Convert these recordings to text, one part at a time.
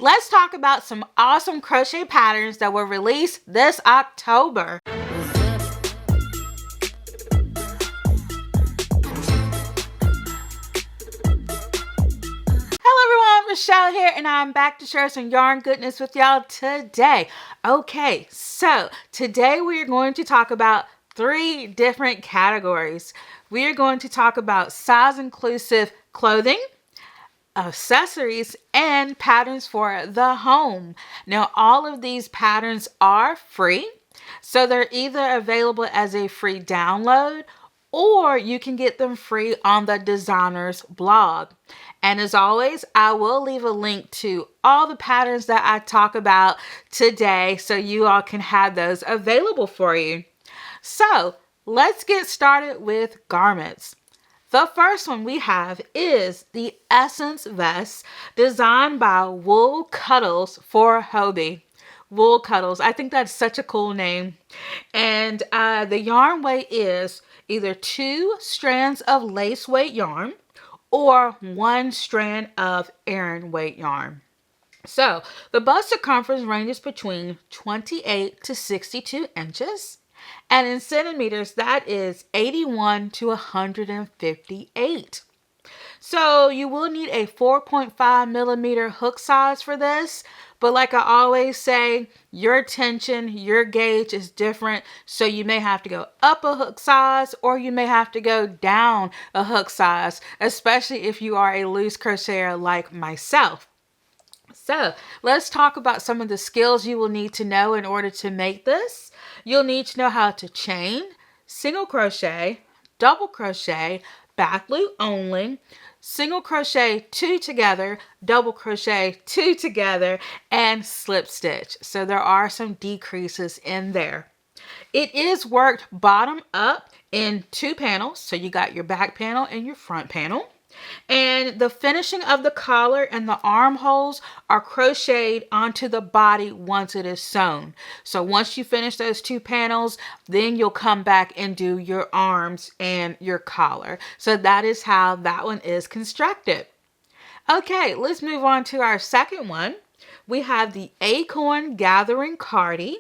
let's talk about some awesome crochet patterns that were released this October. Michelle here, and I'm back to share some yarn goodness with y'all today. Okay, so today we are going to talk about 3 different categories. We are going to talk about size inclusive clothing, accessories, and patterns for the home. Now, all of these patterns are free, so they're either available as a free download or you can get them free on the designer's blog. And as always, I will leave a link to all the patterns that I talk about today so you all can have those available for you. So let's get started with garments. The first one we have is the Essence Vest, designed by Wool Cuddles for Hobie. Wool Cuddles, I think that's such a cool name. And the yarn weight is either 2 strands of lace weight yarn or 1 strand of Aran weight yarn. So the bust circumference ranges between 28 to 62 inches. And in centimeters, that is 81 to 158. So you will need a 4.5 millimeter hook size for this. But like I always say, your tension, your gauge is different. So you may have to go up a hook size or you may have to go down a hook size, especially if you are a loose crocheter like myself. So let's talk about some of the skills you will need to know in order to make this. You'll need to know how to chain, single crochet, double crochet, back loop only, single crochet 2 together, double crochet 2 together, and slip stitch. So there are some decreases in there. It is worked bottom up in 2 panels. So you got your back panel and your front panel. And the finishing of the collar and the armholes are crocheted onto the body once it is sewn. So once you finish those 2 panels, then you'll come back and do your arms and your collar. So that is how that one is constructed. Okay, let's move on to our second one. We have the Acorn Gathering Cardi,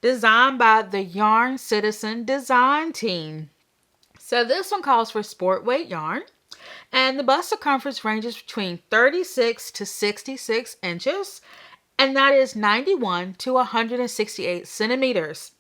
designed by the Yarn Citizen Design Team. So this one calls for sport weight yarn. And the bust circumference ranges between 36 to 66 inches, and that is 91 to 168 centimeters.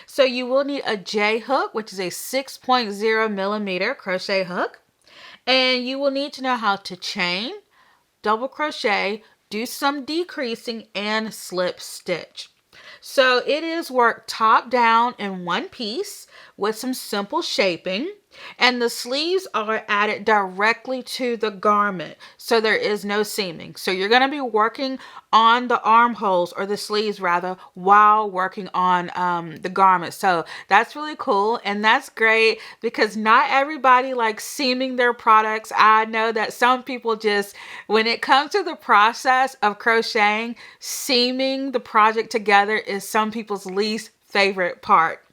So you will need a J hook, which is a 6.0 millimeter crochet hook. And you will need to know how to chain, double crochet, do some decreasing, and slip stitch. So it is worked top down in one piece with some simple shaping. And the sleeves are added directly to the garment, so there is no seaming. So you're going to be working on the armholes, or the sleeves rather, while working on the garment. So that's really cool, and that's great because not everybody likes seaming their products. I know that some people just, when it comes to the process of crocheting, seaming the project together is some people's least favorite part.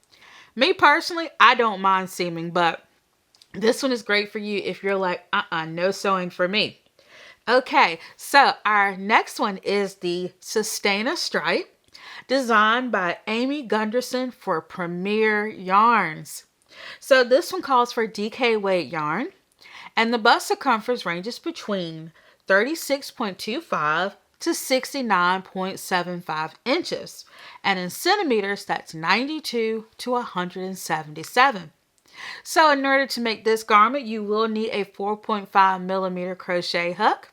Me personally, I don't mind seaming, but this one is great for you if you're like, no sewing for me. Okay, so our next one is the Sustaina Stripe, designed by Amy Gunderson for Premier Yarns. So this one calls for DK weight yarn, and the bust circumference ranges between 36.25 to 69.75 inches. And in centimeters, that's 92 to 177. So in order to make this garment, you will need a 4.5 millimeter crochet hook.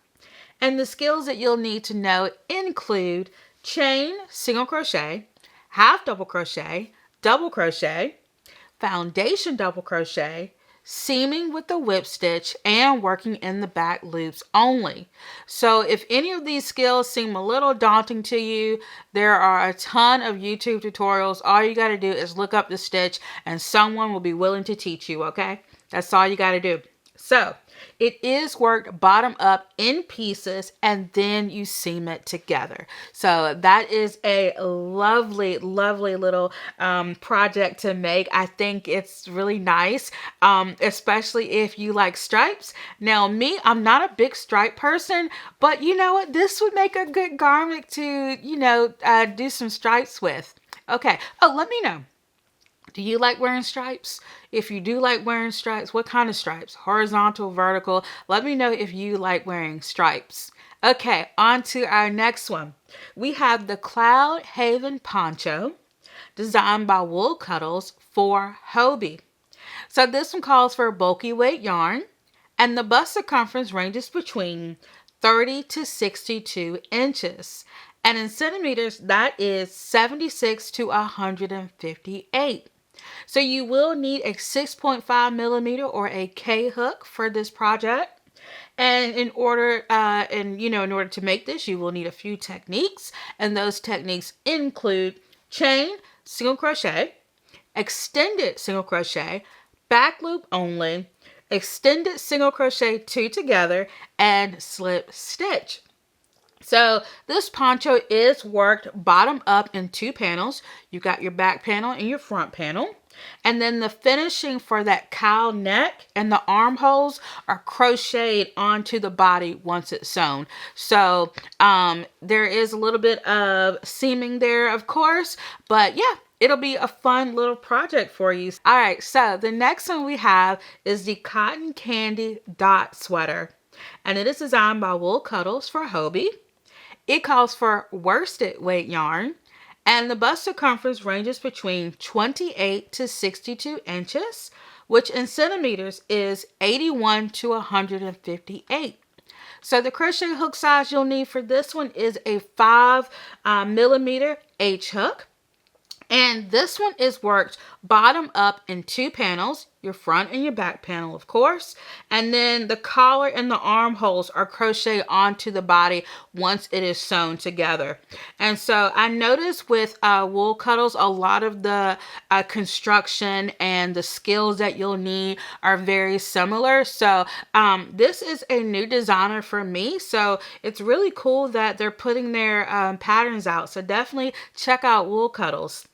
And the skills that you'll need to know include chain, single crochet, half double crochet, double crochet, foundation double crochet, seaming with the whip stitch, and working in the back loops only. So if any of these skills seem a little daunting to you, there are a ton of YouTube tutorials. All you got to do is look up the stitch and someone will be willing to teach you, okay? That's all you got to do. So It is worked bottom up in pieces and then you seam it together. So that is a lovely, lovely little project to make. I think it's really nice, especially if you like stripes. Now me, I'm not a big stripe person, but you know what? This would make a good garment to, do some stripes with. Okay. Oh, let me know. Do you like wearing stripes? If you do like wearing stripes, what kind of stripes? Horizontal, vertical? Let me know if you like wearing stripes. Okay, on to our next one. We have the Cloud Haven Poncho, designed by Wool Cuddles for Hobie. So this one calls for bulky weight yarn, and the bust circumference ranges between 30 to 62 inches. And in centimeters, that is 76 to 158. So you will need a 6.5 millimeter or a K hook for this project. And in order to make this, you will need a few techniques. And those techniques include chain, single crochet, extended single crochet, back loop only, extended single crochet 2 together, and slip stitch. So this poncho is worked bottom up in 2 panels. You got your back panel and your front panel. And then the finishing for that cowl neck and the armholes are crocheted onto the body once it's sewn. So there is a little bit of seaming there, of course, but yeah, it'll be a fun little project for you. All right, so the next one we have is the Cotton Candy Dot Sweater. And it is designed by Wool Cuddles for Hobie. It calls for worsted weight yarn, and the bust circumference ranges between 28 to 62 inches, which in centimeters is 81 to 158. So the crochet hook size you'll need for this one is a 5 millimeter H hook. And this one is worked bottom up in 2 panels, your front and your back panel, of course. And then the collar and the armholes are crocheted onto the body once it is sewn together. And so I noticed with Wool Cuddles, a lot of the construction and the skills that you'll need are very similar. So this is a new designer for me. So it's really cool that they're putting their patterns out. So definitely check out Wool Cuddles.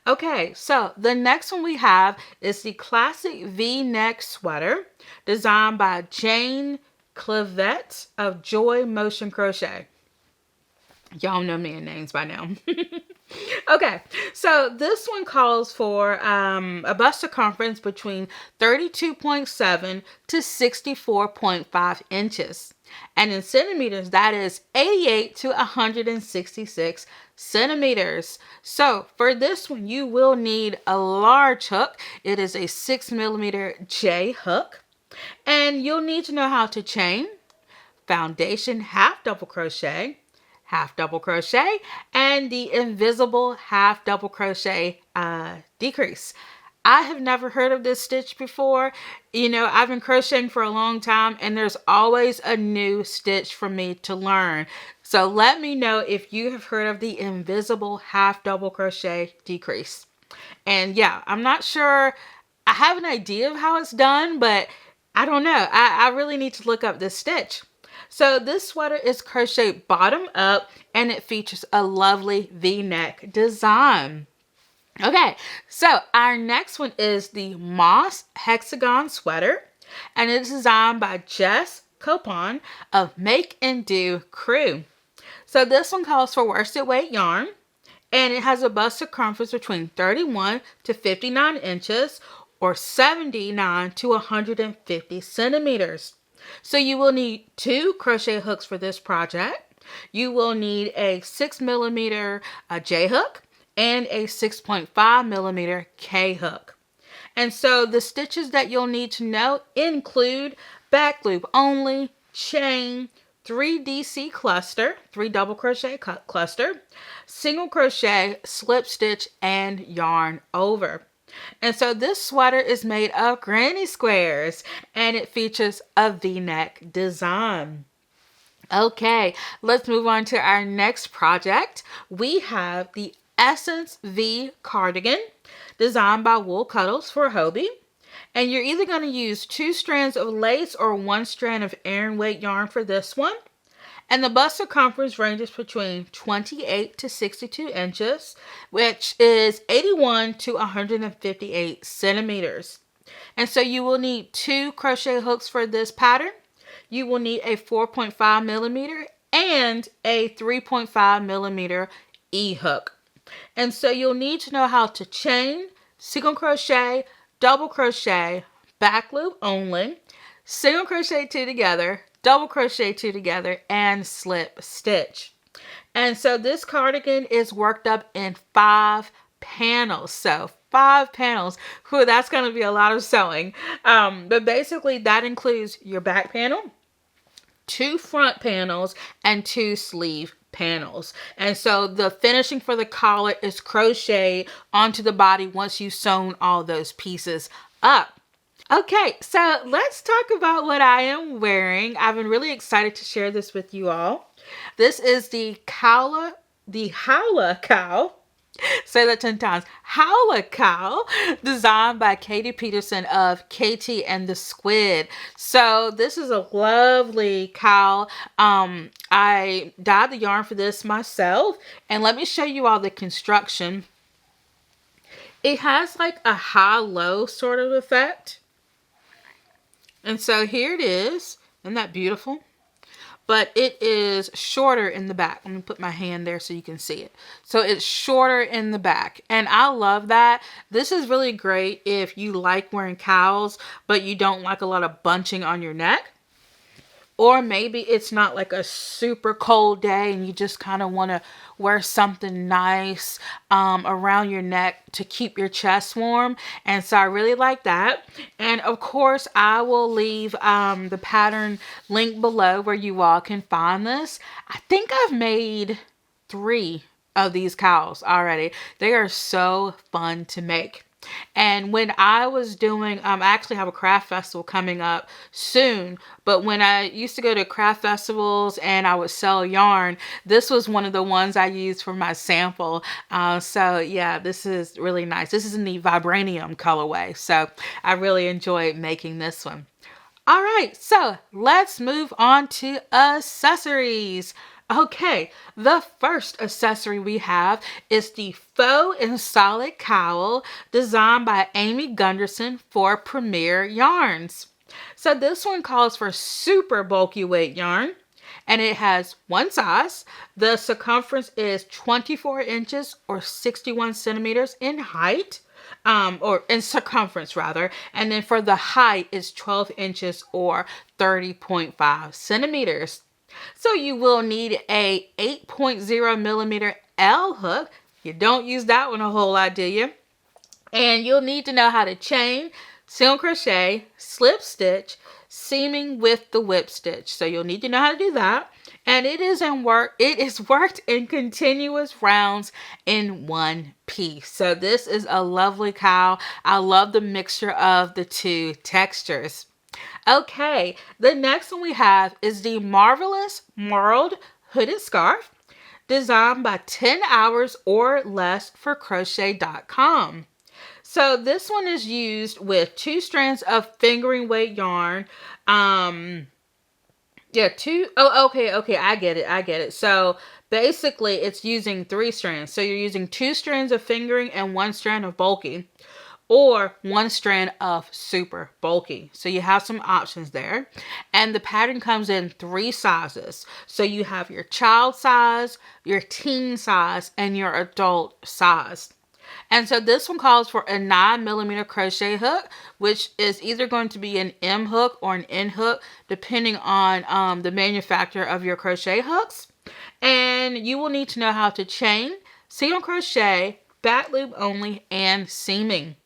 Okay, so the next one we have is the classic V-neck sweater designed by Jane Clevette of Joy Motion Crochet. Y'all know me in names by now. Okay, so this one calls for a bust circumference between 32.7 to 64.5 inches. And in centimeters, that is 88 to 166 centimeters. So for this one, you will need a large hook. It is a 6 millimeter J hook. And you'll need to know how to chain, foundation half double crochet, and the invisible half double crochet decrease. I have never heard of this stitch before. I've been crocheting for a long time and there's always a new stitch for me to learn. So let me know if you have heard of the invisible half double crochet decrease. And yeah, I'm not sure. I have an idea of how it's done, but I don't know. I really need to look up this stitch. So this sweater is crocheted bottom up and it features a lovely V-neck design. Okay, so our next one is the Moss Hexagon sweater, and it's designed by Jess Copon of Make and Do Crew. So this one calls for worsted weight yarn, and it has a bust circumference between 31 to 59 inches or 79 to 150 centimeters. So you will need 2 crochet hooks for this project. You will need a 6 millimeter J hook and a 6.5 millimeter K hook. And so the stitches that you'll need to know include back loop only, chain, 3 DC cluster, 3 double crochet cluster, single crochet, slip stitch, and yarn over. And so this sweater is made of granny squares and it features a V-neck design. Okay, let's move on to our next project. We have the Essence V Cardigan, designed by Wool Cuddles for Hobie. And you're either going to use 2 strands of lace or 1 strand of Aran weight yarn for this one. And the bust circumference ranges between 28 to 62 inches, which is 81 to 158 centimeters. And so you will need 2 crochet hooks for this pattern. You will need a 4.5 millimeter and a 3.5 millimeter E-hook. And so you'll need to know how to chain, single crochet, double crochet, back loop only, single crochet 2 together, double crochet 2 together, and slip stitch. And so this cardigan is worked up in 5 panels. So 5 panels. Whew, that's going to be a lot of sewing. But basically that includes your back panel, 2 front panels, and 2 sleeve panels. And so the finishing for the collar is crocheted onto the body once you've sewn all those pieces up. Okay, so let's talk about what I am wearing. I've been really excited to share this with you all. This is the Howla Cowl. Say that 10 times. Howla Cowl, designed by Katie Peterson of Katie and the Squid. So this is a lovely cowl. I dyed the yarn for this myself, and let me show you all the construction. It has like a high-low sort of effect. And so here it is. Isn't that beautiful? But it is shorter in the back. Let me put my hand there so you can see it. So it's shorter in the back. And I love that. This is really great if you like wearing cowls, but you don't like a lot of bunching on your neck. Or maybe it's not like a super cold day and you just kind of want to wear something nice around your neck to keep your chest warm. And so I really like that. And of course, I will leave the pattern link below where you all can find this. I think I've made 3 of these cowls already. They are so fun to make. And when I was doing, I actually have a craft festival coming up soon, but when I used to go to craft festivals and I would sell yarn, this was one of the ones I used for my sample. So yeah, this is really nice. This is in the vibranium colorway. So I really enjoyed making this one. All right, so let's move on to accessories. Okay, the first accessory we have is the Faux and Solid Cowl, designed by Amy Gunderson for Premier Yarns. So this one calls for super bulky weight yarn, and it has 1 size. The circumference is 24 inches or 61 centimeters in height. Or in circumference rather, and then for the height is 12 inches or 30.5 centimeters. So you will need a 8.0 millimeter L hook. You don't use that one a whole lot, do you? And you'll need to know how to chain, single crochet, slip stitch, seaming with the whip stitch. So you'll need to know how to do that. And it is worked in continuous rounds in one piece. So this is a lovely cowl. I love the mixture of the 2 textures. Okay, the next one we have is the Marvelous Marled Hooded Scarf, designed by 10 hours or less for Crochet.com. So this one is used with 2 strands of fingering weight yarn. Yeah, 2. Oh, okay, I get it. So basically it's using 3 strands. So you're using 2 strands of fingering and 1 strand of bulky, or 1 strand of super bulky. So you have some options there. And the pattern comes in 3 sizes. So you have your child size, your teen size, and your adult size. And so this one calls for a 9 millimeter crochet hook, which is either going to be an M hook or an N hook, depending on the manufacturer of your crochet hooks. And you will need to know how to chain, single crochet, back loop only, and seaming.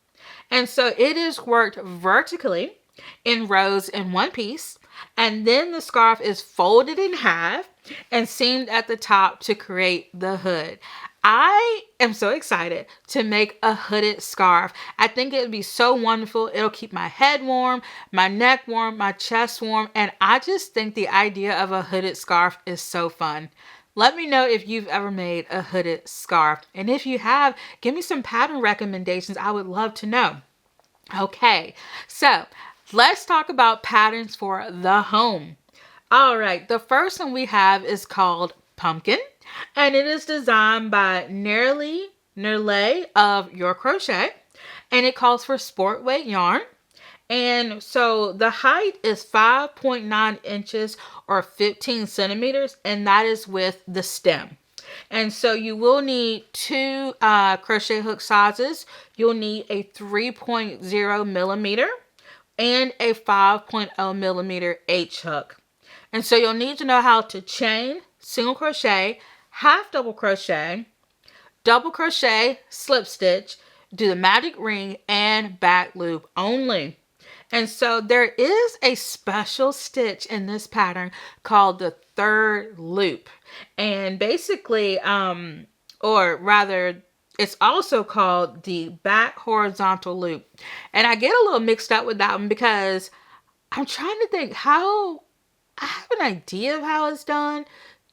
And so it is worked vertically in rows in one piece. And then the scarf is folded in half and seamed at the top to create the hood. I am so excited to make a hooded scarf. I think it would be so wonderful. It'll keep my head warm, my neck warm, my chest warm. And I just think the idea of a hooded scarf is so fun. Let me know if you've ever made a hooded scarf. And if you have, give me some pattern recommendations. I would love to know. Okay, so let's talk about patterns for the home. All right, the first one we have is called Pumpkin, and it is designed by Nerle of Your Crochet, and it calls for sport weight yarn. And so the height is 5.9 inches or 15 centimeters, and that is with the stem. And so you will need two crochet hook sizes. You'll need a 3.0 millimeter and a 5.0 millimeter H hook. And so you'll need to know how to chain, single crochet, half double crochet, double crochet, slip stitch, do the magic ring, and back loop only. And so there is a special stitch in this pattern called the third loop. And basically, or rather, it's also called the back horizontal loop. And I get a little mixed up with that one because I'm trying to think how, I have an idea of how it's done.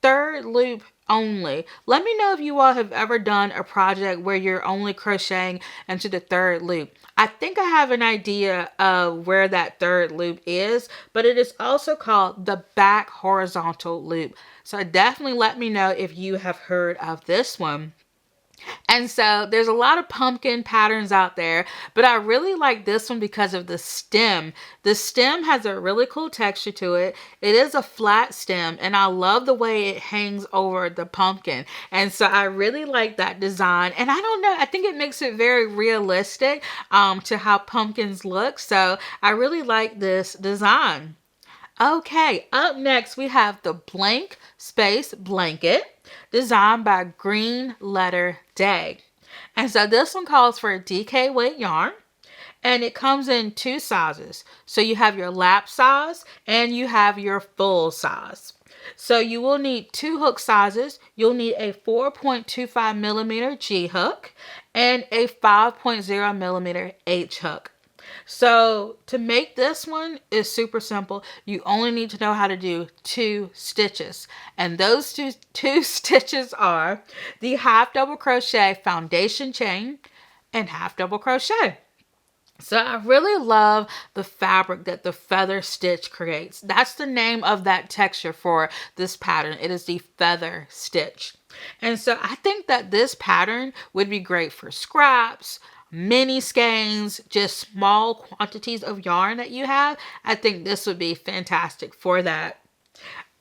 Third loop only. Let me know if you all have ever done a project where you're only crocheting into the third loop. I think I have an idea of where that third loop is, but it is also called the back horizontal loop. So definitely let me know if you have heard of this one. And so there's a lot of pumpkin patterns out there, but I really like this one because of the stem. The stem has a really cool texture to it. It is a flat stem, and I love the way it hangs over the pumpkin. And so I really like that design. And I don't know, I think it makes it very realistic to how pumpkins look. So I really like this design. Okay, up next we have the blank space blanket designed by Green Letter Day. And so this one calls for a DK weight yarn, and it comes in two sizes. So you have your lap size and you have your full size. So you will need two hook sizes. You'll need a 4.25 millimeter G hook and a 5.0 millimeter H hook. So to make this one is super simple. You only need to know how to do two stitches. And those two stitches are the half double crochet foundation chain and half double crochet. So I really love the fabric that the feather stitch creates. That's the name of that texture for this pattern. It is the feather stitch. And so I think that this pattern would be great for scraps, mini skeins, just small quantities of yarn that you have. I think this would be fantastic for that.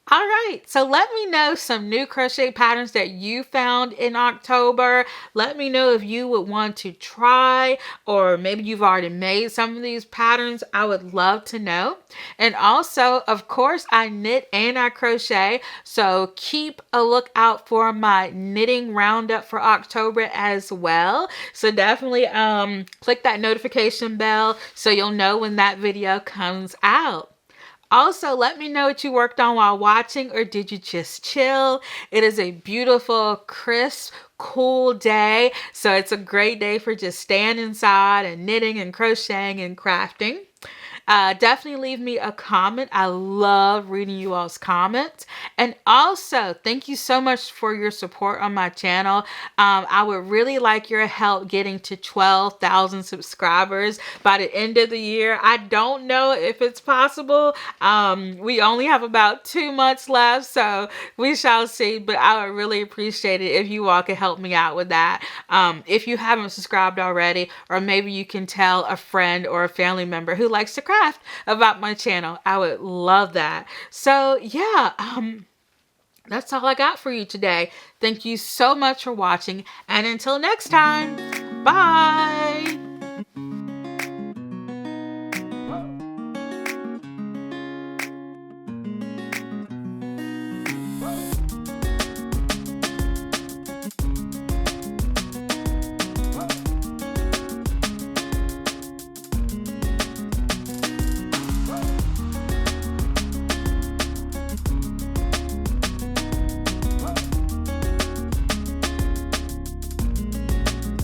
All right, so let me know some new crochet patterns that you found in October. Let me know if you would want to try, or maybe you've already made some of these patterns. I would love to know. And also, of course, I knit and I crochet, so keep a lookout for my knitting roundup for October as well. So definitely click that notification bell so you'll know when that video comes out. Also, let me know what you worked on while watching, or did you just chill? It is a beautiful, crisp, cool day. So it's a great day for just staying inside and knitting and crocheting and crafting. Definitely leave me a comment. I love reading you all's comments. And also, thank you so much for your support on my channel. I would really like your help getting to 12,000 subscribers by the end of the year. I don't know if it's possible. We only have about 2 months left, so we shall see. But I would really appreciate it if you all could help me out with that. If you haven't subscribed already, or maybe you can tell a friend or a family member who likes to craft about my channel. I would love that. So yeah, that's all I got for you today. Thank you so much for watching, and until next time, bye.